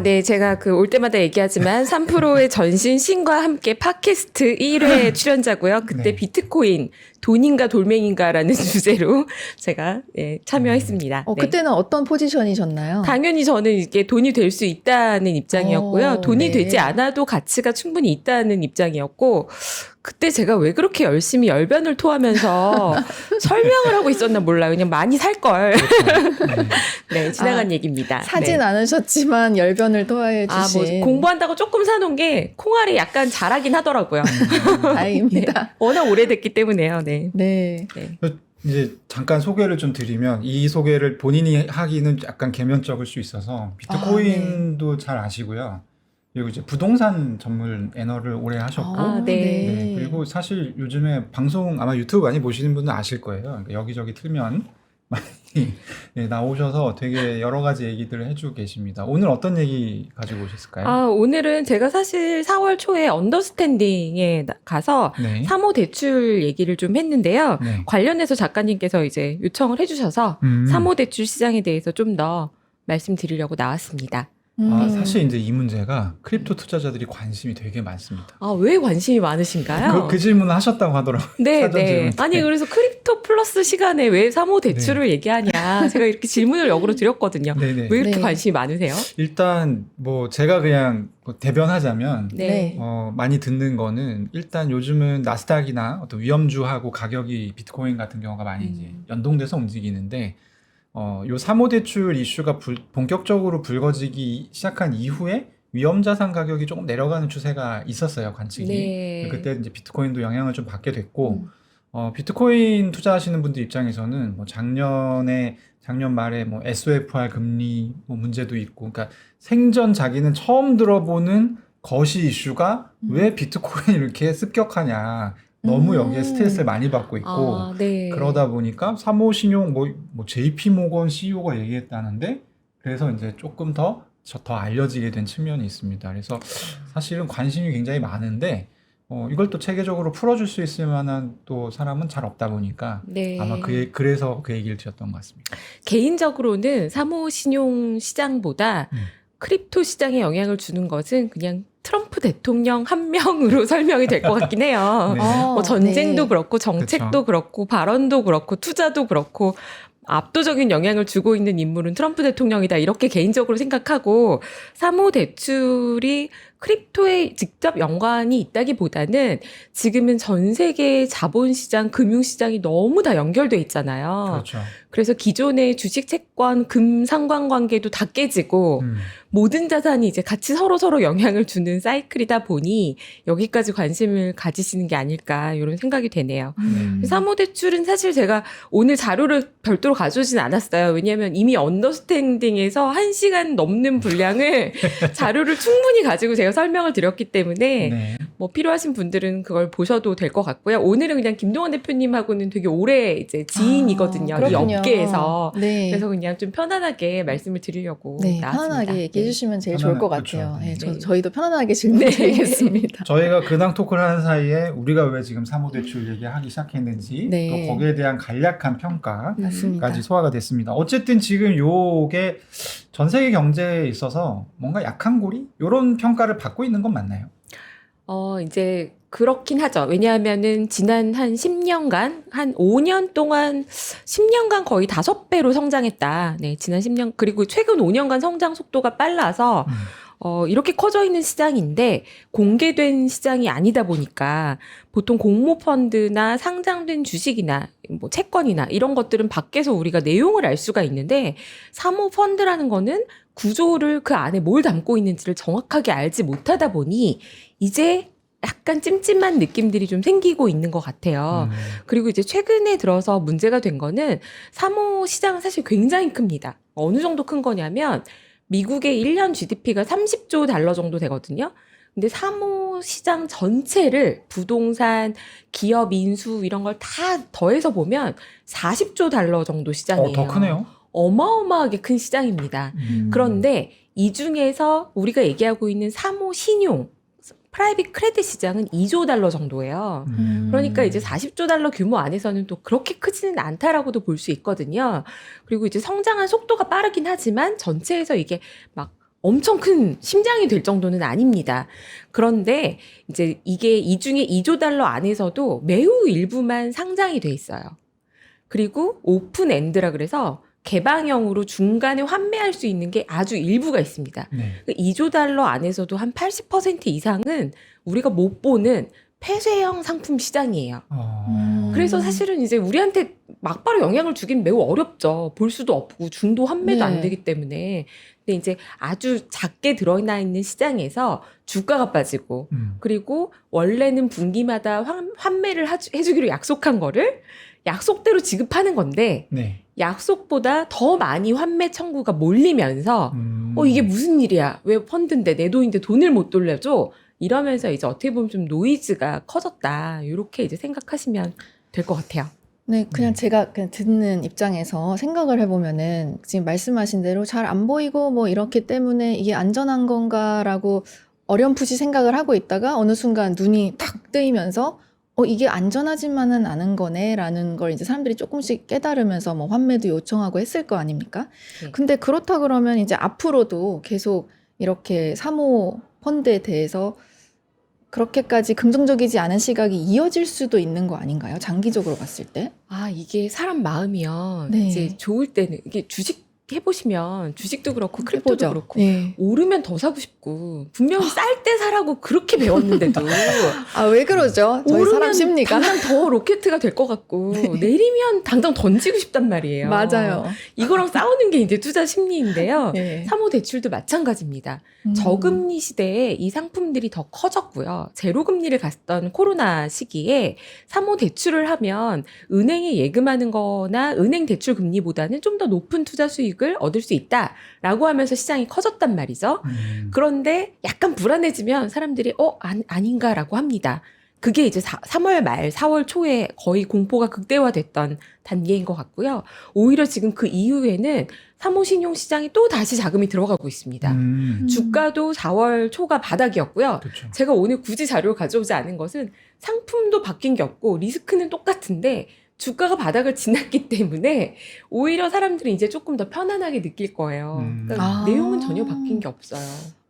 네. 제가 올 때마다 얘기하지만 3프로의 전신 신과 함께 팟캐스트 1회 출연자고요. 그때 네. 비트코인 돈인가 돌멩인가라는 주제로 제가 참여했습니다. 네. 그때는 어떤 포지션이셨나요? 당연히 저는 이게 돈이 될 수 있다는 입장이었고요. 돈이 네. 되지 않아도 가치가 충분히 있다는 입장이었고, 그때 제가 왜 그렇게 열심히 열변을 토하면서 설명을 하고 있었나 몰라요. 그냥 많이 살 걸. 네, 지나간 얘기입니다. 사진 네. 않으셨지만 열변을 토해 주신. 공부한다고 조금 사놓은 게 콩알이 약간 자라긴 하더라고요. 다행입니다. 워낙 오래됐기 때문에요. 네. 네. 네. 이제 잠깐 소개를 좀 드리면 이 소개를 본인이 하기는 약간 개면적일 수 있어서 비트코인도 잘 아시고요. 그리고 이제 부동산 전문 애너를 오래 하셨고 네. 그리고 사실 요즘에 방송 아마 유튜브 많이 보시는 분은 아실 거예요. 그러니까 여기저기 틀면 많이 나오셔서 되게 여러 가지 얘기들을 해주고 계십니다. 오늘 어떤 얘기 가지고 오셨을까요? 오늘은 제가 사실 4월 초에 언더스탠딩에 가서 네. 사모 대출 얘기를 좀 했는데요. 네. 관련해서 작가님께서 이제 요청을 해주셔서 사모 대출 시장에 대해서 좀 더 말씀드리려고 나왔습니다. 사실 이제 이 문제가 크립토 투자자들이 관심이 되게 많습니다. 왜 관심이 많으신가요? 그 질문을 하셨다고 하더라고요. 네, 사전 네. 질문 때. 아니, 그래서 크립토 플러스 시간에 왜 사모 대출을 얘기하냐. 제가 이렇게 질문을 역으로 드렸거든요. 네네. 왜 이렇게 네. 관심이 많으세요? 일단 뭐 제가 그냥 대변하자면 네. 많이 듣는 거는 일단 요즘은 나스닥이나 어떤 위험주하고 가격이 비트코인 같은 경우가 많이 이제 연동돼서 움직이는데 요 사모대출 이슈가 본격적으로 불거지기 시작한 이후에 위험자산 가격이 조금 내려가는 추세가 있었어요, 관측이. 네. 그때 이제 비트코인도 영향을 좀 받게 됐고, 비트코인 투자하시는 분들 입장에서는 뭐 작년 말에 뭐 SOFR 금리 뭐 문제도 있고, 그러니까 생전 자기는 처음 들어보는 거시 이슈가 왜 비트코인이 이렇게 습격하냐. 너무 여기에 스트레스를 많이 받고 있고 네. 그러다 보니까 사모신용 뭐 JP 모건 CEO가 얘기했다는데 그래서 이제 조금 더 알려지게 된 측면이 있습니다. 그래서 사실은 관심이 굉장히 많은데 이걸 또 체계적으로 풀어줄 수 있을 만한 또 사람은 잘 없다 보니까 네. 아마 그래서 그 얘기를 드렸던 것 같습니다. 개인적으로는 사모신용 시장보다 크립토 시장에 영향을 주는 것은 그냥 트럼프 대통령 한 명으로 설명이 될 것 같긴 해요. 네. 뭐 전쟁도 네. 그렇고 정책도 그쵸. 그렇고 발언도 그렇고 투자도 그렇고 압도적인 영향을 주고 있는 인물은 트럼프 대통령이다 이렇게 개인적으로 생각하고 사모 대출이 크립토에 직접 연관이 있다기보다는 지금은 전 세계 자본시장, 금융시장이 너무 다 연결돼 있잖아요. 그렇죠. 그래서 기존의 주식, 채권, 금 상관관계도 다 깨지고 모든 자산이 이제 같이 서로 영향을 주는 사이클이다 보니 여기까지 관심을 가지시는 게 아닐까 이런 생각이 되네요. 사모대출은 사실 제가 오늘 자료를 별도로 가져오진 않았어요. 왜냐하면 이미 언더스탠딩에서 1시간 넘는 분량을 자료를 충분히 가지고 제가 설명을 드렸기 때문에 네. 뭐 필요하신 분들은 그걸 보셔도 될 것 같고요. 오늘은 그냥 김동완 대표님하고는 되게 오래 이제 지인이거든요. 이 그렇군요. 업계에서. 네. 그래서 그냥 좀 편안하게 말씀을 드리려고 네, 나왔습니다. 편안하게 얘기해 주시면 제일 좋을 것 같아요. 그렇죠. 네, 네. 저희도 편안하게 질문 드리겠습니다. 저희가 근황 토크를 하는 사이에 우리가 왜 지금 사모대출 얘기하기 시작했는지 네. 또 거기에 대한 간략한 평가까지 맞습니다. 소화가 됐습니다. 어쨌든 지금 요게 전 세계 경제에 있어서 뭔가 약한 고리? 이런 평가를 받고 있는 건 맞나요? 이제 그렇긴 하죠. 왜냐하면은 지난 한 10년간, 한 5년 동안 10년간 거의 5배로 성장했다. 네, 지난 10년, 그리고 최근 5년간 성장 속도가 빨라서 이렇게 커져 있는 시장인데 공개된 시장이 아니다 보니까 보통 공모펀드나 상장된 주식이나 뭐 채권이나 이런 것들은 밖에서 우리가 내용을 알 수가 있는데 사모펀드라는 거는 구조를 그 안에 뭘 담고 있는지를 정확하게 알지 못하다 보니 이제 약간 찜찜한 느낌들이 좀 생기고 있는 것 같아요. 그리고 이제 최근에 들어서 문제가 된 거는 사모 시장은 사실 굉장히 큽니다. 어느 정도 큰 거냐면 미국의 1년 GDP가 30조 달러 정도 되거든요. 근데 사모 시장 전체를 부동산, 기업 인수 이런 걸 다 더해서 보면 40조 달러 정도 시장이에요. 더 크네요. 어마어마하게 큰 시장입니다. 그런데 이 중에서 우리가 얘기하고 있는 사모 신용, 프라이빗 크레딧 시장은 2조 달러 정도예요. 그러니까 이제 40조 달러 규모 안에서는 또 그렇게 크지는 않다라고도 볼 수 있거든요. 그리고 이제 성장한 속도가 빠르긴 하지만 전체에서 이게 막 엄청 큰 심장이 될 정도는 아닙니다. 그런데 이제 이게 이 중에 2조 달러 안에서도 매우 일부만 상장이 돼 있어요. 그리고 오픈 엔드라 그래서 개방형으로 중간에 환매할 수 있는 게 아주 일부가 있습니다. 네. 2조 달러 안에서도 한 80% 이상은 우리가 못 보는 폐쇄형 상품 시장이에요. 그래서 사실은 이제 우리한테 막바로 영향을 주긴 매우 어렵죠. 볼 수도 없고 중도 환매도 안 네. 되기 때문에. 근데 이제 아주 작게 드러나 있는 시장에서 주가가 빠지고 그리고 원래는 분기마다 환매를 해주기로 약속한 거를 약속대로 지급하는 건데 네. 약속보다 더 많이 환매 청구가 몰리면서 이게 무슨 일이야? 왜 펀드인데 내 돈인데 돈을 못 돌려줘? 이러면서 이제 어떻게 보면 좀 노이즈가 커졌다. 이렇게 이제 생각하시면 될 것 같아요. 네, 그냥 제가 그냥 듣는 입장에서 생각을 해보면은 지금 말씀하신 대로 잘 안 보이고 뭐 이렇기 때문에 이게 안전한 건가라고 어렴풋이 생각을 하고 있다가 어느 순간 눈이 탁 뜨이면서 이게 안전하지만은 않은 거네라는 걸 이제 사람들이 조금씩 깨달으면서 뭐 환매도 요청하고 했을 거 아닙니까? 네. 근데 그렇다 그러면 이제 앞으로도 계속 이렇게 사모 펀드에 대해서 그렇게까지 긍정적이지 않은 시각이 이어질 수도 있는 거 아닌가요? 장기적으로 봤을 때? 아, 이게 사람 마음이요. 네. 이제 좋을 때는 이게 주식 해보시면 주식도 그렇고 크립토도 해보죠. 그렇고 네. 오르면 더 사고 싶고 분명히 쌀 때 사라고 그렇게 배웠는데도 아, 왜 그러죠? 저희 사람 오르면 심리가. 당장 더 로켓가 될 것 같고 내리면 당장 던지고 싶단 말이에요. 맞아요. 이거랑 싸우는 게 이제 투자 심리인데요. 네. 사모대출도 마찬가지입니다. 음. 저금리 시대에 이 상품들이 더 커졌고요. 제로금리를 갔던 코로나 시기에 사모대출을 하면 은행에 예금하는 거나 은행 대출 금리보다는 좀 더 높은 투자 수익을 얻을 수 있다라고 하면서 시장이 커졌단 말이죠. 그런데 약간 불안해지면 사람들이 아닌가라고 합니다. 그게 이제 3월 말 4월 초에 거의 공포가 극대화됐던 단계인 것 같고요. 오히려 지금 그 이후에는 사모신용 시장이 또 다시 자금이 들어가고 있습니다. 주가도 4월 초가 바닥이었고요. 그렇죠. 제가 오늘 굳이 자료를 가져오지 않은 것은 상품도 바뀐 게 없고 리스크는 똑같은데 주가가 바닥을 지났기 때문에 오히려 사람들이 이제 조금 더 편안하게 느낄 거예요. 그러니까 아. 내용은 전혀 바뀐 게 없어요.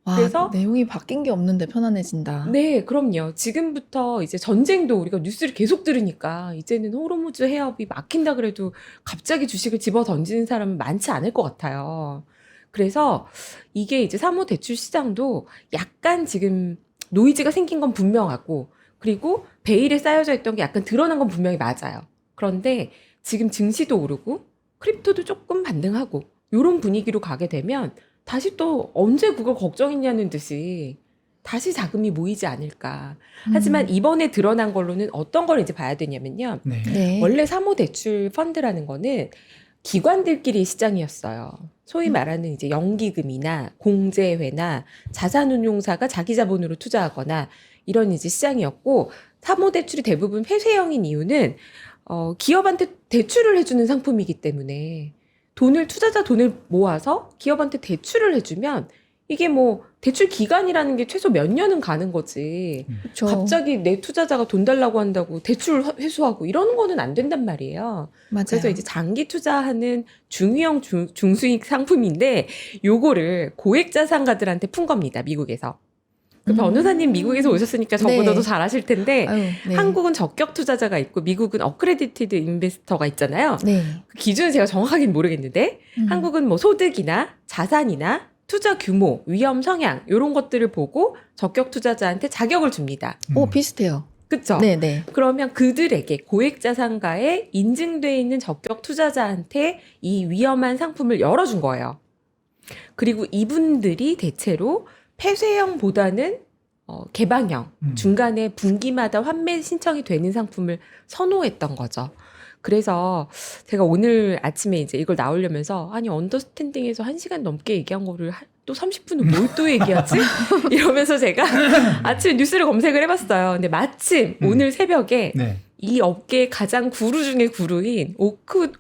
와, 그래서 내용이 바뀐 게 없는데 편안해진다. 네, 그럼요. 지금부터 이제 전쟁도 우리가 뉴스를 계속 들으니까 이제는 호르무즈 해협이 막힌다 그래도 갑자기 주식을 집어 던지는 사람은 많지 않을 것 같아요. 그래서 이게 이제 사모대출 시장도 약간 지금 노이즈가 생긴 건 분명하고 그리고 베일에 쌓여져 있던 게 약간 드러난 건 분명히 맞아요. 그런데 지금 증시도 오르고 크립토도 조금 반등하고 이런 분위기로 가게 되면 다시 또 언제 그걸 걱정했냐는 듯이 다시 자금이 모이지 않을까. 하지만 이번에 드러난 걸로는 어떤 걸 이제 봐야 되냐면요. 네. 네. 원래 사모대출 펀드라는 거는 기관들끼리 시장이었어요. 소위 말하는 이제 연기금이나 공제회나 자산운용사가 자기 자본으로 투자하거나 이런 이제 시장이었고 사모대출이 대부분 폐쇄형인 이유는 기업한테 대출을 해주는 상품이기 때문에 투자자 돈을 모아서 기업한테 대출을 해주면 이게 뭐 대출 기간이라는 게 최소 몇 년은 가는 거지. 그쵸. 갑자기 내 투자자가 돈 달라고 한다고 대출 회수하고 이러는 거는 안 된단 말이에요. 맞아요. 그래서 이제 장기 투자하는 중위형 중수익 상품인데 요거를 고액 자산가들한테 푼 겁니다. 미국에서. 그 변호사님 미국에서 오셨으니까 저보다도 네. 잘 아실 텐데 아유, 네. 한국은 적격 투자자가 있고 미국은 어크레디티드 인베스터가 있잖아요. 네. 그 기준은 제가 정확하긴 모르겠는데 한국은 뭐 소득이나 자산이나 투자 규모, 위험 성향 이런 것들을 보고 적격 투자자한테 자격을 줍니다. 비슷해요. 그렇죠? 네네. 그러면 그들에게 고액 자산가에 인증돼 있는 적격 투자자한테 이 위험한 상품을 열어준 거예요. 그리고 이분들이 대체로 폐쇄형보다는 개방형, 중간에 분기마다 환매 신청이 되는 상품을 선호했던 거죠. 그래서 제가 오늘 아침에 이제 이걸 나오려면서 아니 언더스탠딩에서 1시간 넘게 얘기한 거를 또 30분은 뭘 또 얘기하지? 이러면서 제가 아침에 뉴스를 검색을 해봤어요. 근데 마침 오늘 새벽에 네. 이 업계의 가장 구루 중의 구루인 오크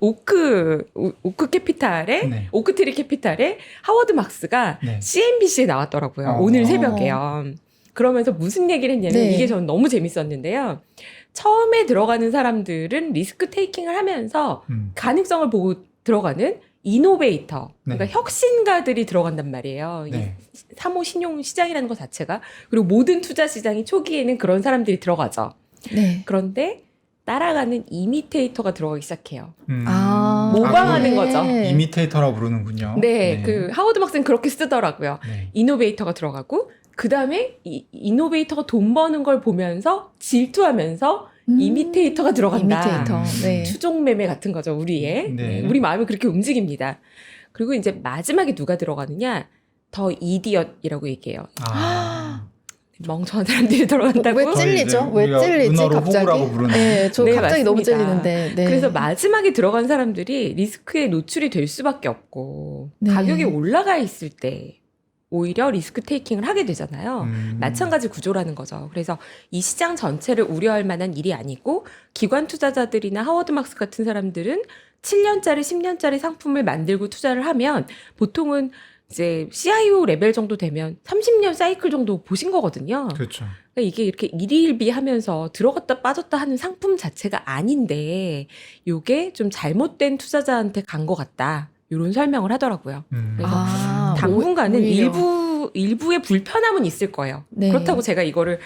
캐피탈의 네. 오크트리 캐피탈의 하워드 막스가 네. CNBC에 나왔더라고요. 오늘 새벽에요. 그러면서 무슨 얘기를 했냐면 네. 이게 저는 너무 재밌었는데요. 처음에 들어가는 사람들은 리스크 테이킹을 하면서 가능성을 보고 들어가는 이노베이터, 네. 그러니까 혁신가들이 들어간단 말이에요. 네. 이 사모 신용 시장이라는 것 자체가. 그리고 모든 투자 시장이 초기에는 그런 사람들이 들어가죠. 네. 그런데 따라가는 이미테이터가 들어가기 시작해요. 모방하는 모방하는 거죠. 이미테이터라고 부르는군요. 네, 그 하워드 박사는 그렇게 쓰더라고요. 네. 이노베이터가 들어가고 그 다음에 이노베이터가 돈 버는 걸 보면서 질투하면서 이미테이터가 들어간다. 이미테이터. 네. 추종 매매 같은 거죠, 우리의. 네. 네, 우리 마음이 그렇게 움직입니다. 그리고 이제 마지막에 누가 들어가느냐? 더 이디엇이라고 얘기해요. 아. 멍청한 사람들이 들어간다고. 왜 찔리죠? 저희 왜 이제 찔리지 은어로 갑자기? 호구라고 부르는. 네, 저 네, 갑자기 너무 맞습니다. 찔리는데. 네. 그래서 마지막에 들어간 사람들이 리스크에 노출이 될 수밖에 없고 네. 가격이 올라가 있을 때 오히려 리스크 테이킹을 하게 되잖아요. 마찬가지 구조라는 거죠. 그래서 이 시장 전체를 우려할 만한 일이 아니고 기관 투자자들이나 하워드 막스 같은 사람들은 7년짜리, 10년짜리 상품을 만들고 투자를 하면 보통은 이제 CIO 레벨 정도 되면 30년 사이클 정도 보신 거거든요. 그렇죠. 그러니까 이게 이렇게 일희일비하면서 들어갔다 빠졌다 하는 상품 자체가 아닌데 요게 좀 잘못된 투자자한테 간 것 같다. 이런 설명을 하더라고요. 그래서 당분간은 오히려. 일부의 불편함은 있을 거예요. 네. 그렇다고 제가 이거를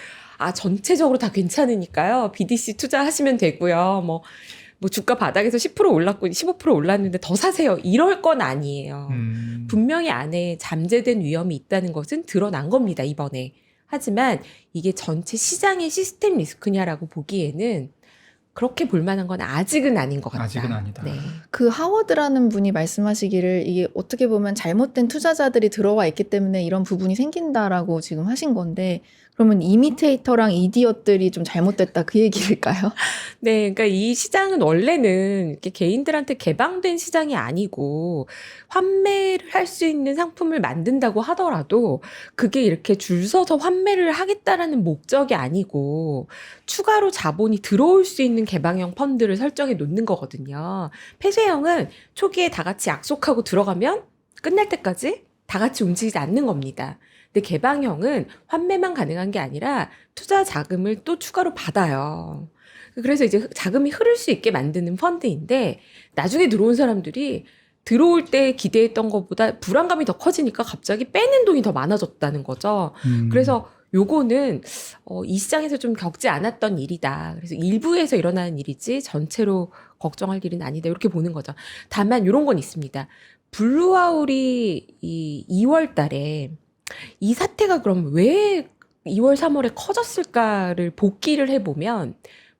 전체적으로 다 괜찮으니까요. BDC 투자하시면 되고요. 뭐 주가 바닥에서 10% 올랐고 15% 올랐는데 더 사세요. 이럴 건 아니에요. 분명히 안에 잠재된 위험이 있다는 것은 드러난 겁니다, 이번에. 하지만 이게 전체 시장의 시스템 리스크냐라고 보기에는 그렇게 볼 만한 건 아직은 아닌 것 같다. 아직은 아니다. 네. 그 하워드라는 분이 말씀하시기를 이게 어떻게 보면 잘못된 투자자들이 들어와 있기 때문에 이런 부분이 생긴다라고 지금 하신 건데 그러면 이미테이터랑 이디엇들이 좀 잘못됐다 그 얘기일까요? 네, 그러니까 이 시장은 원래는 이렇게 개인들한테 개방된 시장이 아니고 환매를 할 수 있는 상품을 만든다고 하더라도 그게 이렇게 줄 서서 환매를 하겠다라는 목적이 아니고 추가로 자본이 들어올 수 있는 개방형 펀드를 설정해 놓는 거거든요. 폐쇄형은 초기에 다 같이 약속하고 들어가면 끝날 때까지 다 같이 움직이지 않는 겁니다. 근데 개방형은 환매만 가능한 게 아니라 투자 자금을 또 추가로 받아요. 그래서 이제 자금이 흐를 수 있게 만드는 펀드인데 나중에 들어온 사람들이 들어올 때 기대했던 것보다 불안감이 더 커지니까 갑자기 빼는 돈이 더 많아졌다는 거죠. 그래서 요거는 이 시장에서 좀 겪지 않았던 일이다. 그래서 일부에서 일어나는 일이지 전체로 걱정할 일은 아니다. 이렇게 보는 거죠. 다만 이런 건 있습니다. 블루아울이 이 2월 달에 이 사태가 그럼 왜 2월, 3월에 커졌을까를 복기를 해보면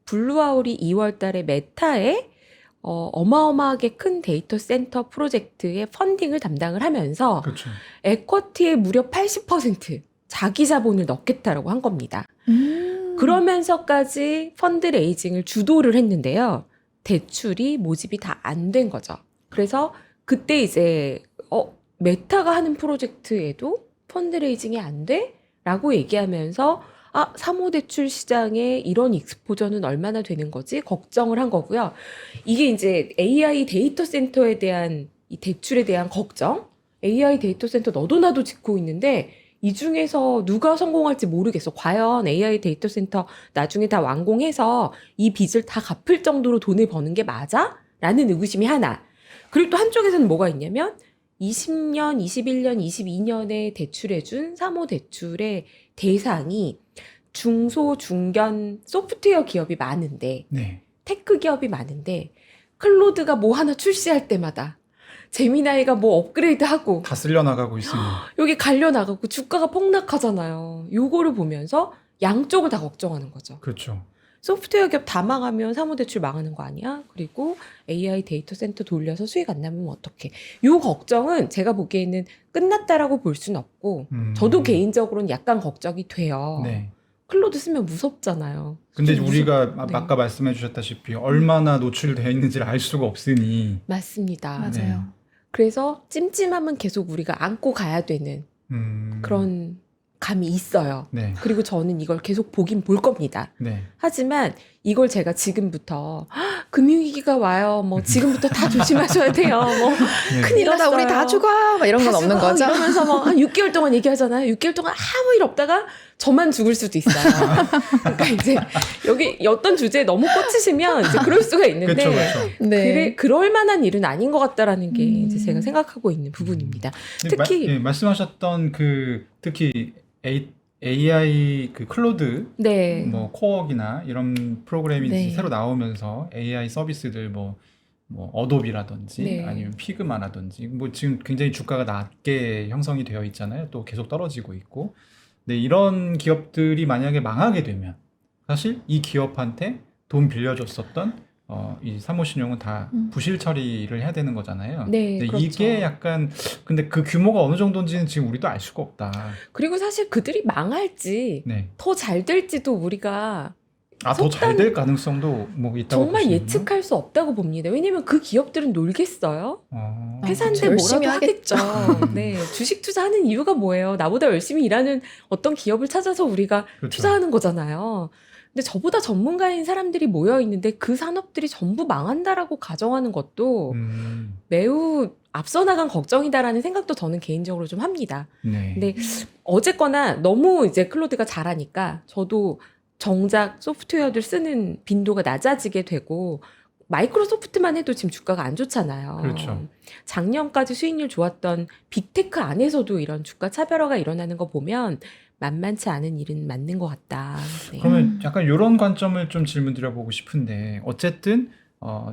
블루아울이 2월 달에 메타에 어마어마하게 큰 데이터 센터 프로젝트의 펀딩을 담당을 하면서 그렇죠. 에쿼티의 무려 80% 자기 자본을 넣겠다라고 한 겁니다. 그러면서까지 펀드 레이징을 주도를 했는데요. 대출이 모집이 다 안 된 거죠. 그래서 그때 이제 메타가 하는 프로젝트에도 펀드 레이징이 안 돼? 라고 얘기하면서 사모대출 시장에 이런 익스포저는 얼마나 되는 거지? 걱정을 한 거고요. 이게 이제 AI 데이터 센터에 대한 이 대출에 대한 걱정? AI 데이터 센터 너도 나도 짓고 있는데 이 중에서 누가 성공할지 모르겠어. 과연 AI 데이터 센터 나중에 다 완공해서 이 빚을 다 갚을 정도로 돈을 버는 게 맞아? 라는 의구심이 하나. 그리고 또 한쪽에서는 뭐가 있냐면 20년, 21년, 22년에 대출해준 사모대출의 대상이 중소, 중견 소프트웨어 기업이 많은데 네. 테크 기업이 많은데 클로드가 뭐 하나 출시할 때마다 제미나이가 뭐 업그레이드하고 다 쓸려나가고 있으면. 여기 갈려나가고 주가가 폭락하잖아요. 요거를 보면서 양쪽을 다 걱정하는 거죠. 그렇죠. 소프트웨어 기업 다 망하면 사모대출 망하는 거 아니야? 그리고 AI 데이터 센터 돌려서 수익 안 나면 어떡해? 요 걱정은 제가 보기에는 끝났다라고 볼 수는 없고 저도 개인적으로는 약간 걱정이 돼요. 네. 클로드 쓰면 무섭잖아요. 근데 좀 우리가 네. 아까 말씀해 주셨다시피 얼마나 노출되어 있는지를 알 수가 없으니. 맞습니다. 맞아요. 네. 그래서 찜찜함은 계속 우리가 안고 가야 되는 그런 감이 있어요. 네. 그리고 저는 이걸 계속 보긴 볼 겁니다. 네. 하지만 이걸 제가 지금부터 "헉, 금융위기가 와요. 뭐 지금부터 다 조심하셔야 돼요. 뭐 네. 큰일 이러다 났어요. 우리 다 죽어! 막 이런 건 다 없는 죽어." 거죠? 이러면서 뭐 한 6개월 동안 얘기하잖아요. 6개월 동안 아무 일 없다가 저만 죽을 수도 있어요. 그러니까 이제 여기 어떤 주제에 너무 꽂히시면 이제 그럴 수가 있는데 그렇죠, 그렇죠. 네. 그럴 만한 일은 아닌 것 같다라는 게 이제 음. 제가 생각하고 있는 부분입니다. 근데 특히 예, 말씀하셨던 그 특히 AI 그 클로드 네. 뭐 코어기나 이런 프로그램이 네. 이제 새로 나오면서 AI 서비스들 뭐 어도비라든지 네. 아니면 피그마라든지 뭐 지금 굉장히 주가가 낮게 형성이 되어 있잖아요. 또 계속 떨어지고 있고. 근데 이런 기업들이 만약에 망하게 되면 사실 이 기업한테 돈 빌려줬었던 이 사모신용은 다 부실 처리를 해야 되는 거잖아요. 네, 근데 그렇죠. 이게 약간 근데 그 규모가 어느 정도인지는 지금 우리도 알 수가 없다. 그리고 사실 그들이 망할지 네. 더 잘 될지도 우리가 더 잘 될 가능성도 뭐 있다고 정말 보시는구나. 예측할 수 없다고 봅니다. 왜냐면 그 기업들은 놀겠어요? 어. 회사인데 그렇죠. 열심히 뭐라도 하겠죠. 하겠죠. 네, 주식 투자하는 이유가 뭐예요? 나보다 열심히 일하는 어떤 기업을 찾아서 우리가 그렇죠. 투자하는 거잖아요. 근데 저보다 전문가인 사람들이 모여 있는데 그 산업들이 전부 망한다라고 가정하는 것도 매우 앞서 나간 걱정이다라는 생각도 저는 개인적으로 좀 합니다. 네. 근데 어쨌거나 너무 이제 클로드가 잘하니까 저도 정작 소프트웨어들 쓰는 빈도가 낮아지게 되고 마이크로소프트만 해도 지금 주가가 안 좋잖아요. 그렇죠. 작년까지 수익률 좋았던 빅테크 안에서도 이런 주가 차별화가 일어나는 거 보면 만만치 않은 일은 맞는 것 같다. 네. 그러면 약간 이런 관점을 좀 질문 드려보고 싶은데 어쨌든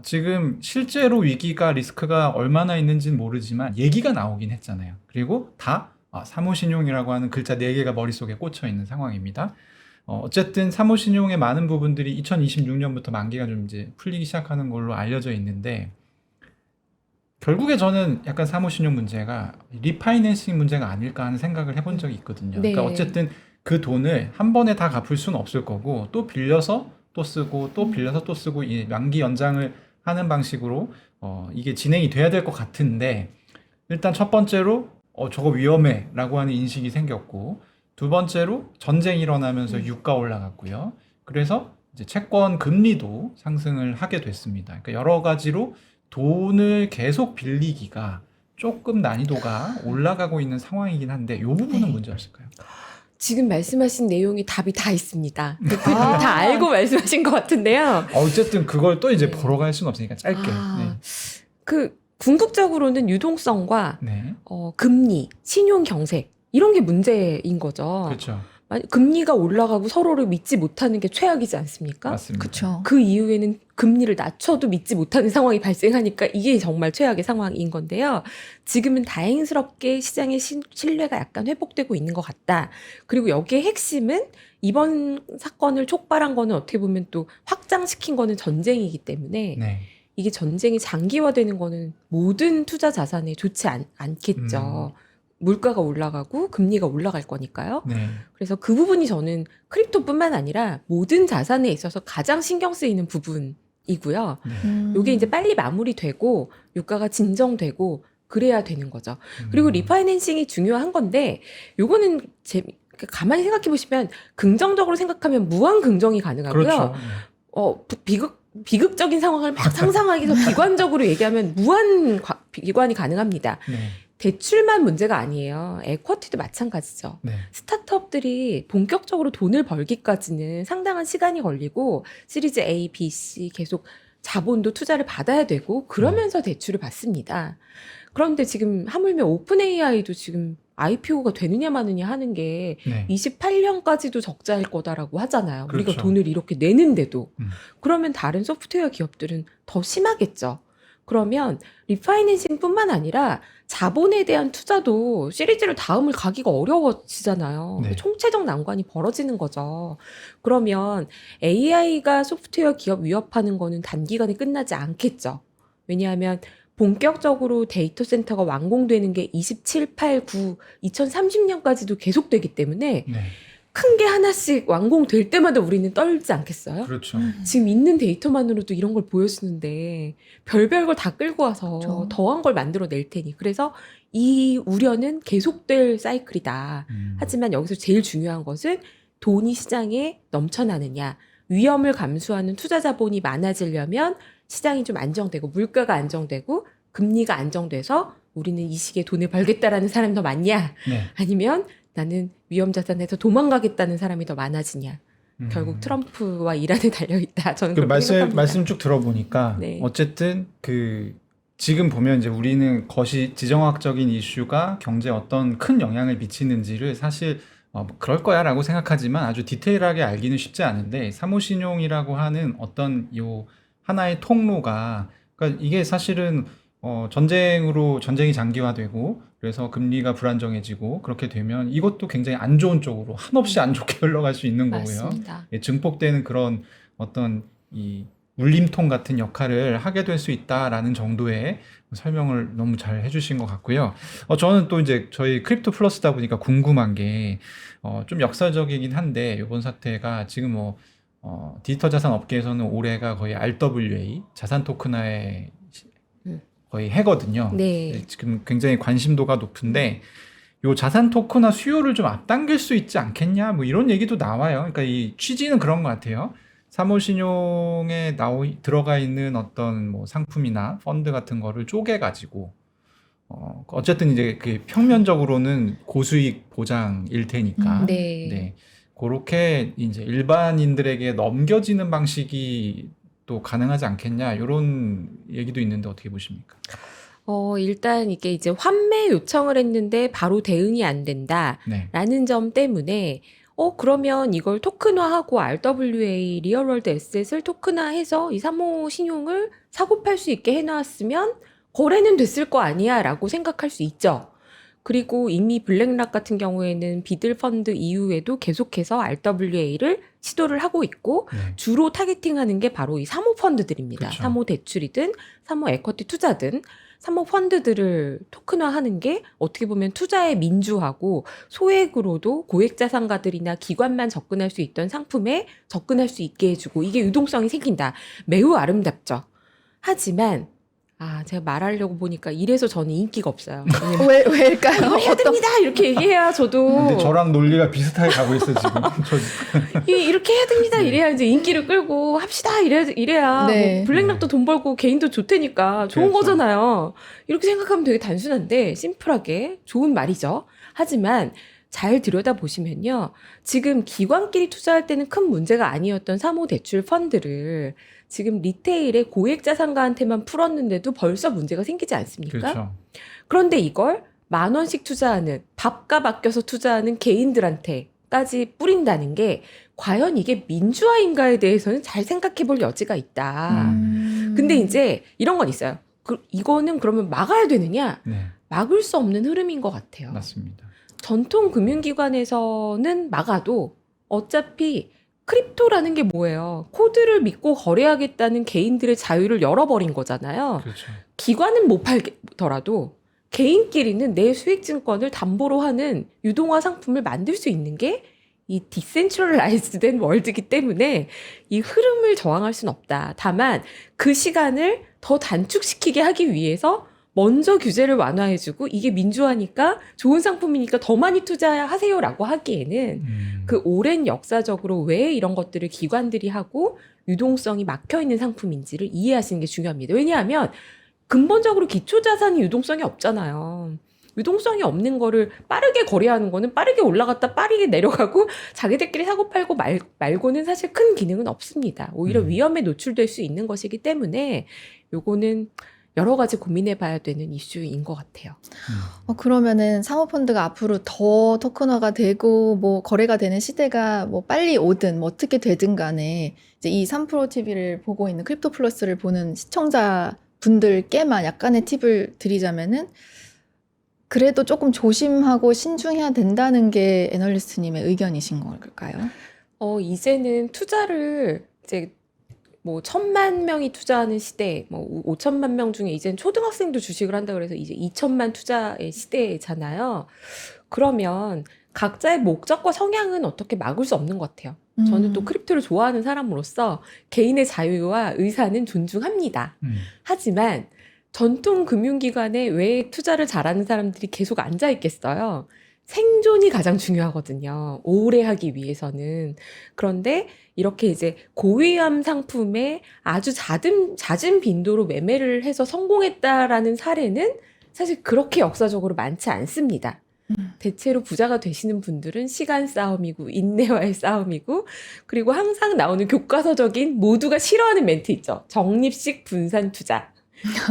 지금 실제로 위기가 리스크가 얼마나 있는지는 모르지만 얘기가 나오긴 했잖아요. 그리고 다 사모신용이라고 하는 글자 4개가 머릿속에 꽂혀 있는 상황입니다. 어쨌든 사모신용의 많은 부분들이 2026년부터 만기가 좀 이제 풀리기 시작하는 걸로 알려져 있는데 결국에 저는 약간 사모신용 문제가 리파이낸싱 문제가 아닐까 하는 생각을 해본 적이 있거든요. 네. 그러니까 어쨌든 그 돈을 한 번에 다 갚을 수는 없을 거고 또 빌려서 또 쓰고 또 빌려서 또 쓰고 이 만기 연장을 하는 방식으로 이게 진행이 돼야 될 것 같은데 일단 첫 번째로 저거 위험해 라고 하는 인식이 생겼고 두 번째로 전쟁이 일어나면서 유가 올라갔고요. 그래서 이제 채권 금리도 상승을 하게 됐습니다. 그러니까 여러 가지로 돈을 계속 빌리기가 조금 난이도가 올라가고 있는 상황이긴 한데 이 부분은 네. 문제 없을까요? 지금 말씀하신 내용이 답이 다 있습니다. 아. 다 알고 말씀하신 것 같은데요. 어쨌든 그걸 또 이제 네. 보러 갈 수는 없으니까 짧게. 그 궁극적으로는 유동성과 네. 금리, 신용 경색 이런 게 문제인 거죠. 그렇죠. 금리가 올라가고 서로를 믿지 못하는 게 최악이지 않습니까? 맞습니다. 그렇죠. 그 이후에는 금리를 낮춰도 믿지 못하는 상황이 발생하니까 이게 정말 최악의 상황인 건데요. 지금은 다행스럽게 시장의 신뢰가 약간 회복되고 있는 것 같다. 그리고 여기에 핵심은 이번 사건을 촉발한 거는 어떻게 보면 또 확장시킨 거는 전쟁이기 때문에 네. 이게 전쟁이 장기화되는 거는 모든 투자 자산에 좋지 않겠죠. 물가가 올라가고 금리가 올라갈 거니까요. 네. 그래서 그 부분이 저는 크립토뿐만 아니라 모든 자산에 있어서 가장 신경 쓰이는 부분이고요. 네. 이게 이제 빨리 마무리되고 유가가 진정되고 그래야 되는 거죠. 그리고 리파이낸싱이 중요한 건데 요거는 가만히 생각해 보시면 긍정적으로 생각하면 무한 긍정이 가능하고요. 그렇죠. 비극적인 상황을 막 상상하기 위해서 비관적으로 얘기하면 무한 비관이 가능합니다. 네. 대출만 문제가 아니에요. 에쿼티도 마찬가지죠. 네. 스타트업들이 본격적으로 돈을 벌기까지는 상당한 시간이 걸리고 시리즈 A, B, C 계속 자본도 투자를 받아야 되고 그러면서 대출을 받습니다. 그런데 지금 하물며 오픈 AI도 지금 IPO가 되느냐 마느냐 하는 게 네. 28년까지도 적자일 거다라고 하잖아요. 우리가 그렇죠. 돈을 이렇게 내는데도. 음. 그러면 다른 소프트웨어 기업들은 더 심하겠죠. 그러면 리파이낸싱뿐만 아니라 자본에 대한 투자도 시리즈를 다음을 가기가 어려워지잖아요. 네. 총체적 난관이 벌어지는 거죠. 그러면 AI가 소프트웨어 기업 위협하는 거는 단기간에 끝나지 않겠죠. 왜냐하면 본격적으로 데이터 센터가 완공되는 게 27, 8, 9, 2030년까지도 계속되기 때문에 네. 큰 게 하나씩 완공될 때마다 우리는 떨지 않겠어요? 그렇죠. 지금 있는 데이터만으로도 이런 걸 보여주는데 별별 걸 다 끌고 와서 그렇죠. 더한 걸 만들어 낼 테니 그래서 이 우려는 계속될 사이클이다. 하지만 여기서 제일 중요한 것은 돈이 시장에 넘쳐나느냐 위험을 감수하는 투자 자본이 많아지려면 시장이 좀 안정되고 물가가 안정되고 금리가 안정돼서 우리는 이 시기에 돈을 벌겠다라는 사람이 더 많냐? 네. 아니면 나는 위험 자산에서 도망가겠다는 사람이 더 많아지냐? 결국 트럼프와 이란에 달려있다. 저는 그 그렇게 생각합니다. 말씀 쭉 들어보니까 네. 어쨌든 지금 보면 이제 우리는 지정학적인 이슈가 경제에 어떤 큰 영향을 미치는지를 사실 그럴 거야라고 생각하지만 아주 디테일하게 알기는 쉽지 않은데 사모신용이라고 하는 어떤 요 하나의 통로가 그러니까 이게 사실은 전쟁이 장기화되고 그래서 금리가 불안정해지고 그렇게 되면 이것도 굉장히 안 좋은 쪽으로 한없이 안 좋게 흘러갈 수 있는 거고요. 맞습니다. 예, 증폭되는 그런 어떤 이 울림통 같은 역할을 하게 될 수 있다라는 정도의 설명을 너무 잘 해주신 것 같고요. 저는 또 이제 저희 크립토 플러스다 보니까 궁금한 게 좀 역사적이긴 한데 이번 사태가 지금 디지털 자산 업계에서는 올해가 거의 RWA 자산 토큰화의 거의 해거든요. 네. 지금 굉장히 관심도가 높은데 요 자산 토큰화 수요를 좀 앞당길 수 있지 않겠냐 뭐 이런 얘기도 나와요. 그러니까 이 취지는 그런 것 같아요. 사모신용에 들어가 있는 어떤 뭐 상품이나 펀드 같은 거를 쪼개가지고 어쨌든 이제 그 평면적으로는 고수익 보장일 테니까 네. 그렇게 이제 일반인들에게 넘겨지는 방식이 또 가능하지 않겠냐 이런 얘기도 있는데 어떻게 보십니까? 일단 이게 이제 환매 요청을 했는데 바로 대응이 안 된다라는 네. 점 때문에 그러면 이걸 토큰화하고 RWA 리얼월드 에셋을 토큰화해서 이 사모 신용을 사고 팔 수 있게 해놨으면 거래는 됐을 거 아니야 라고 생각할 수 있죠. 그리고 이미 블랙락 같은 경우에는 비들 펀드 이후에도 계속해서 RWA를 시도를 하고 있고 네. 주로 타겟팅하는 게 바로 이 사모 펀드들입니다. 그쵸. 사모 대출이든 사모 에쿼티 투자든 사모 펀드들을 토큰화하는 게 어떻게 보면 투자에 민주하고 소액으로도 고액 자산가들이나 기관만 접근할 수 있던 상품에 접근할 수 있게 해주고 이게 유동성이 생긴다. 매우 아름답죠. 하지만 제가 말하려고 보니까 이래서 저는 인기가 없어요. 왜일까요? 이걸 해야 됩니다. 이렇게 얘기해야 저도 근데 저랑 논리가 비슷하게 가고 있어 지금. 이렇게 해야 됩니다. 이래야 이제 인기를 끌고 합시다. 이래야 네. 뭐 블랙락도 돈 벌고 개인도 좋다니까 좋은 그렇죠. 거잖아요. 이렇게 생각하면 되게 단순한데 심플하게 좋은 말이죠. 하지만 잘 들여다보시면요. 지금 기관끼리 투자할 때는 큰 문제가 아니었던 사모대출 펀드를 지금 리테일의 고액 자산가한테만 풀었는데도 벌써 문제가 생기지 않습니까? 그렇죠. 그런데 이걸 10,000원씩 투자하는 밥값 아껴서 투자하는 개인들한테까지 뿌린다는 게 과연 이게 민주화인가에 대해서는 잘 생각해 볼 여지가 있다. 근데 이제 이런 건 있어요. 이거는 그러면 막아야 되느냐? 네, 막을 수 없는 흐름인 것 같아요. 맞습니다. 전통 금융기관에서는 막아도 어차피 크립토라는 게 뭐예요? 코드를 믿고 거래하겠다는 개인들의 자유를 열어버린 거잖아요. 그렇죠. 기관은 못 팔더라도 개인끼리는 내 수익증권을 담보로 하는 유동화 상품을 만들 수 있는 게 이 디센트럴라이즈된 월드이기 때문에 이 흐름을 저항할 수는 없다. 다만 그 시간을 더 단축시키게 하기 위해서 먼저 규제를 완화해주고 이게 민주화니까 좋은 상품이니까 더 많이 투자하세요라고 하기에는 그 오랜 역사적으로 왜 이런 것들을 기관들이 하고 유동성이 막혀있는 상품인지를 이해하시는 게 중요합니다. 왜냐하면 근본적으로 기초자산이 유동성이 없잖아요. 유동성이 없는 거를 빠르게 거래하는 거는 빠르게 올라갔다 빠르게 내려가고 자기들끼리 사고 팔고 말고는 사실 큰 기능은 없습니다. 오히려 위험에 노출될 수 있는 것이기 때문에 요거는 여러 가지 고민해 봐야 되는 이슈인 것 같아요. 그러면은 사모펀드가 앞으로 더 토큰화가 되고 뭐 거래가 되는 시대가 뭐 빨리 오든 뭐 어떻게 되든 간에 이제 이 3프로 TV를 보고 있는 크립토 플러스를 보는 시청자 분들께만 약간의 팁을 드리자면은 그래도 조금 조심하고 신중해야 된다는 게 애널리스트님의 의견이신 걸까요? 이제는 투자를 이제 뭐 1,000만 명이 투자하는 시대, 뭐 5천만 명 중에 이제는 초등학생도 주식을 한다 그래서 이제 2천만 투자의 시대잖아요. 그러면 각자의 목적과 성향은 어떻게 막을 수 없는 것 같아요. 저는 또 크립토를 좋아하는 사람으로서 개인의 자유와 의사는 존중합니다. 하지만 전통 금융기관에 왜 투자를 잘하는 사람들이 계속 앉아 있겠어요? 생존이 가장 중요하거든요. 오래 하기 위해서는. 그런데 이렇게 이제 고위험 상품에 아주 잦은 빈도로 매매를 해서 성공했다라는 사례는 사실 그렇게 역사적으로 많지 않습니다. 대체로 부자가 되시는 분들은 시간 싸움이고 인내와의 싸움이고 그리고 항상 나오는 교과서적인 모두가 싫어하는 멘트 있죠. 적립식 분산 투자.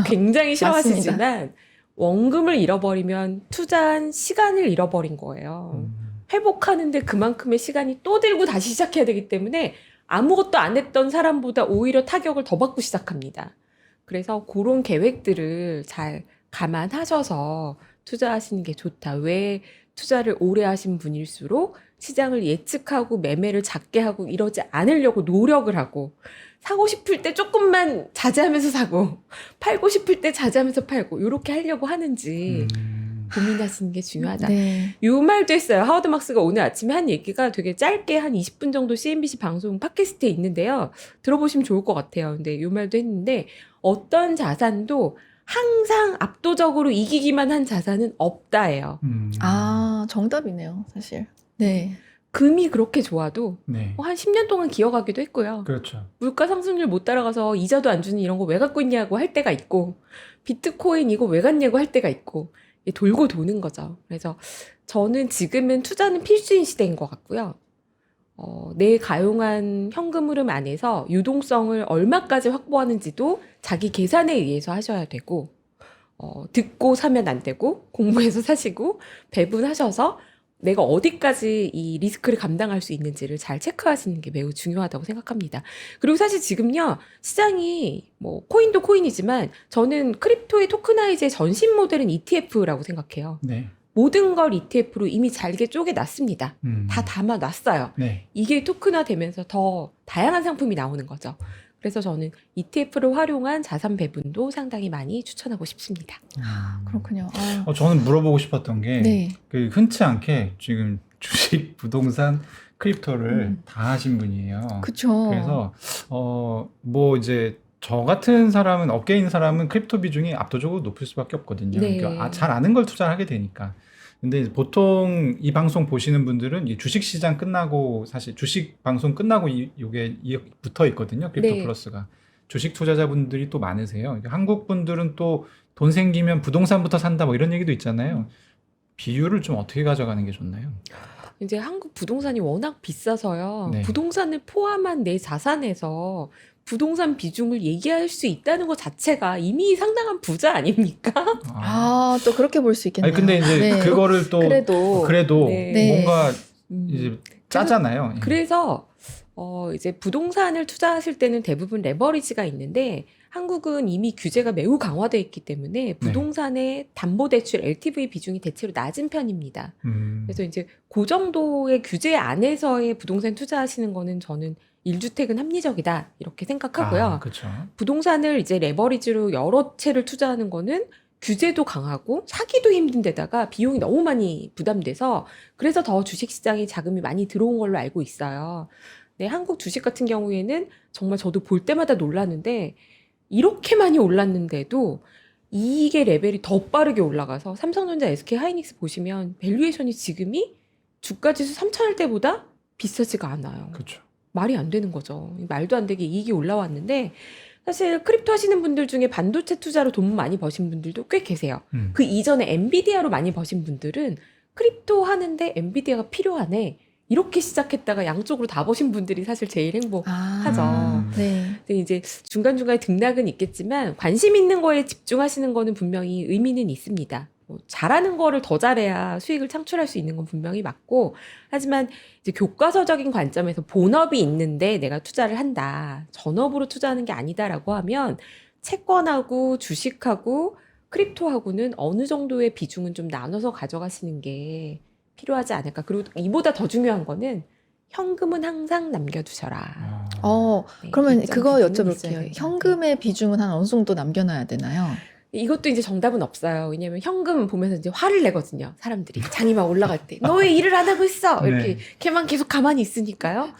굉장히 싫어하시지만 원금을 잃어버리면 투자한 시간을 잃어버린 거예요. 회복하는데 그만큼의 시간이 또 들고 다시 시작해야 되기 때문에 아무것도 안 했던 사람보다 오히려 타격을 더 받고 시작합니다. 그래서 그런 계획들을 잘 감안하셔서 투자하시는 게 좋다. 왜 투자를 오래 하신 분일수록 시장을 예측하고 매매를 작게 하고 이러지 않으려고 노력을 하고 사고 싶을 때 조금만 자제하면서 사고 팔고 싶을 때 자제하면서 팔고 이렇게 하려고 하는지 고민하시는 게 중요하다. 네. 요 말도 했어요. 하워드 막스가 오늘 아침에 한 얘기가 되게 짧게 한 20분 정도 CNBC 방송 팟캐스트에 있는데요. 들어보시면 좋을 것 같아요. 근데 요 말도 했는데 어떤 자산도 항상 압도적으로 이기기만 한 자산은 없다예요. 아, 정답이네요, 사실. 네. 금이 그렇게 좋아도 네. 한 10년 동안 기어가기도 했고요. 그렇죠. 물가 상승률 못 따라가서 이자도 안 주는 이런 거 왜 갖고 있냐고 할 때가 있고 비트코인 이거 왜 갖냐고 할 때가 있고 돌고 도는 거죠. 그래서 저는 지금은 투자는 필수인 시대인 것 같고요. 내 가용한 현금 흐름 안에서 유동성을 얼마까지 확보하는지도 자기 계산에 의해서 하셔야 되고 듣고 사면 안 되고 공부해서 사시고 배분하셔서 내가 어디까지 이 리스크를 감당할 수 있는지를 잘 체크하시는 게 매우 중요하다고 생각합니다. 그리고 사실 지금요, 시장이 뭐 코인도 코인이지만 저는 크립토의 토크나이즈의 전신 모델은 ETF라고 생각해요. 네. 모든 걸 ETF로 이미 잘게 쪼개놨습니다. 다 담아놨어요. 네. 이게 토크화 되면서 더 다양한 상품이 나오는 거죠. 그래서 저는 ETF를 활용한 자산 배분도 상당히 많이 추천하고 싶습니다. 그렇군요. 저는 물어보고 싶었던 게 네. 그 흔치 않게 지금 주식, 부동산, 크립토를 다 하신 분이에요. 그쵸. 그래서 뭐 이제 저 같은 사람은 업계에 있는 사람은 크립토 비중이 압도적으로 높을 수밖에 없거든요. 네. 그러니까 잘 아는 걸 투자하게 되니까. 근데 보통 이 방송 보시는 분들은 이 주식 시장 끝나고 사실 주식 방송 끝나고 이게 붙어 있거든요. 크립토 네. 플러스가. 주식 투자자분들이 또 많으세요. 그러니까 한국 분들은 또 돈 생기면 부동산부터 산다 뭐 이런 얘기도 있잖아요. 비율을 좀 어떻게 가져가는 게 좋나요? 이제 한국 부동산이 워낙 비싸서요. 네. 부동산을 포함한 내 자산에서 부동산 비중을 얘기할 수 있다는 것 자체가 이미 상당한 부자 아닙니까? 또 그렇게 볼 수 있겠네요. 아니 근데 이제 네. 그거를 또 그래도 네. 뭔가 음. 이제 짜잖아요. 그래서 이제 부동산을 투자하실 때는 대부분 레버리지가 있는데 한국은 이미 규제가 매우 강화되어 있기 때문에 부동산의 담보대출 LTV 비중이 대체로 낮은 편입니다. 그래서 이제 그 정도의 규제 안에서의 부동산 투자하시는 거는 저는 1주택은 합리적이다 이렇게 생각하고요. 그렇죠. 부동산을 이제 레버리지로 여러 채를 투자하는 거는 규제도 강하고 사기도 힘든 데다가 비용이 너무 많이 부담돼서 그래서 더 주식시장에 자금이 많이 들어온 걸로 알고 있어요. 네, 한국 주식 같은 경우에는 정말 저도 볼 때마다 놀랐는데 이렇게 많이 올랐는데도 이익의 레벨이 더 빠르게 올라가서 삼성전자, SK하이닉스 보시면 밸류에이션이 지금이 주가지수 3,000할 때보다 비싸지가 않아요. 그렇죠. 말이 안 되는 거죠. 말도 안 되게 이익이 올라왔는데 사실 크립토 하시는 분들 중에 반도체 투자로 돈 많이 버신 분들도 꽤 계세요. 그 이전에 엔비디아로 많이 버신 분들은 크립토 하는데 엔비디아가 필요하네. 이렇게 시작했다가 양쪽으로 다 버신 분들이 사실 제일 행복하죠. 네. 근데 이제 중간중간에 등락은 있겠지만 관심 있는 거에 집중하시는 거는 분명히 의미는 있습니다. 뭐 잘하는 거를 더 잘해야 수익을 창출할 수 있는 건 분명히 맞고 하지만 이제 교과서적인 관점에서 본업이 있는데 내가 투자를 한다. 전업으로 투자하는 게 아니다라고 하면 채권하고 주식하고 크립토하고는 어느 정도의 비중은 좀 나눠서 가져가시는 게 필요하지 않을까. 그리고 이보다 더 중요한 거는 현금은 항상 남겨두셔라. 네, 그러면 일정 그거 부분은 있어야 여쭤볼게요. 된다. 현금의 비중은 한 어느 정도 남겨놔야 되나요? 이것도 이제 정답은 없어요. 왜냐면 현금 보면서 이제 화를 내거든요. 사람들이. 장이 막 올라갈 때. 너 왜 일을 안 하고 있어? 이렇게 네. 걔만 계속 가만히 있으니까요.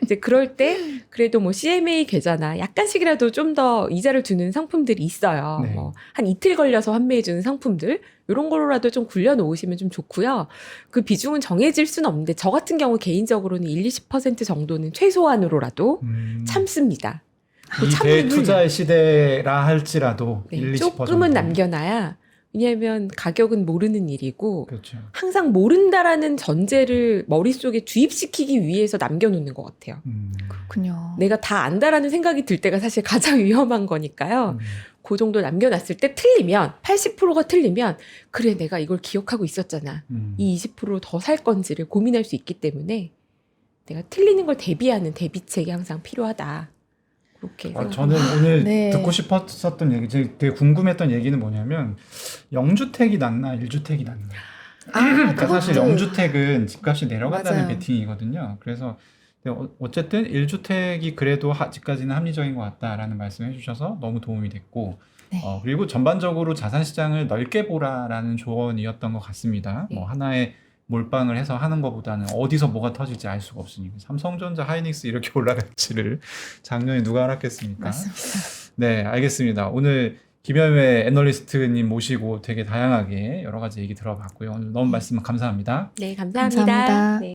이제 그럴 때 그래도 뭐 CMA 계좌나 약간씩이라도 좀 더 이자를 주는 상품들이 있어요. 네. 뭐 한 이틀 걸려서 환매해 주는 상품들. 이런 걸로라도 좀 굴려 놓으시면 좀 좋고요. 그 비중은 정해질 수는 없는데 저 같은 경우 개인적으로는 1-20% 정도는 최소한으로라도 참습니다. 그 이 참음을 대투자의 시대라 할지라도 네, 1-20% 조금은 정도. 남겨놔야 왜냐하면 가격은 모르는 일이고 그렇죠. 항상 모른다라는 전제를 머릿속에 주입시키기 위해서 남겨놓는 것 같아요. 그렇군요. 내가 다 안다라는 생각이 들 때가 사실 가장 위험한 거니까요. 그 정도 남겨놨을 때 틀리면 80%가 틀리면 그래 내가 이걸 기억하고 있었잖아. 이 20% 더 살 건지를 고민할 수 있기 때문에 내가 틀리는 걸 대비하는 대비책이 항상 필요하다. 그렇게 생각합니다. 저는 오늘 네. 듣고 싶었던 얘기, 되게 궁금했던 얘기는 뭐냐면 0주택이 낫나 1주택이 낫나. 그러니까 사실 그것도- 0주택은 집값이 내려간다는 맞아요. 베팅이거든요. 그래서 어쨌든 1주택이 그래도 아직까지는 합리적인 것 같다라는 말씀을 해주셔서 너무 도움이 됐고 네. 그리고 전반적으로 자산시장을 넓게 보라라는 조언이었던 것 같습니다. 네. 뭐 하나의 몰빵을 해서 하는 것보다는 어디서 뭐가 터질지 알 수가 없으니까 삼성전자, 하이닉스 이렇게 올라갈지를 작년에 누가 알았겠습니까? 맞습니다. 네, 알겠습니다. 오늘 김현회 애널리스트님 모시고 되게 다양하게 여러 가지 얘기 들어봤고요. 오늘 너무 말씀 감사합니다. 네, 감사합니다. 감사합니다. 네.